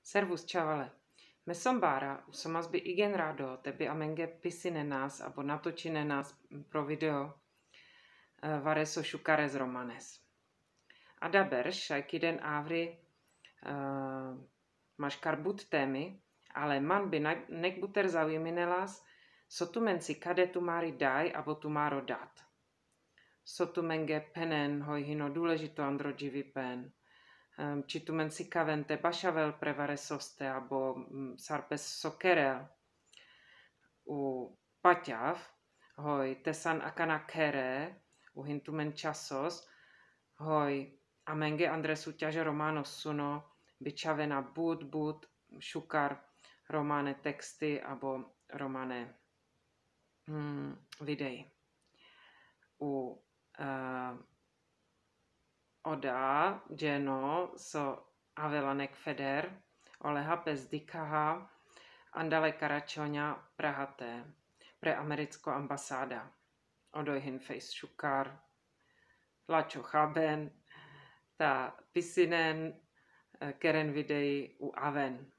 Servus, čavale. Me som Bára, usomas bi igen rado, tebi amenge pisine nás abo natočine nás pro video vareso šukares romanes. Ada berš, šajkiden avri maš karbut témy, ale man bi nekbuter zaujiminelas, so tu menci kade tu mári daj abo tu máro dat. So tu menge penen hojhino důležito androđivi pen. Či tu menci kavente bašavel prevare soste abo sarpes sokerel. U paťav hoj tesan akana kere u hintumen časos hoj amenge andresu ťaže romanos suno bičavena bud šukar romane texty abo romane videi. U oda dženo so avelanek feder oleha pes dikaha andale karačoňa prahate pre americko ambasáda. Odojhin face šukar lačo chaben ta pisinen keren videi u aven.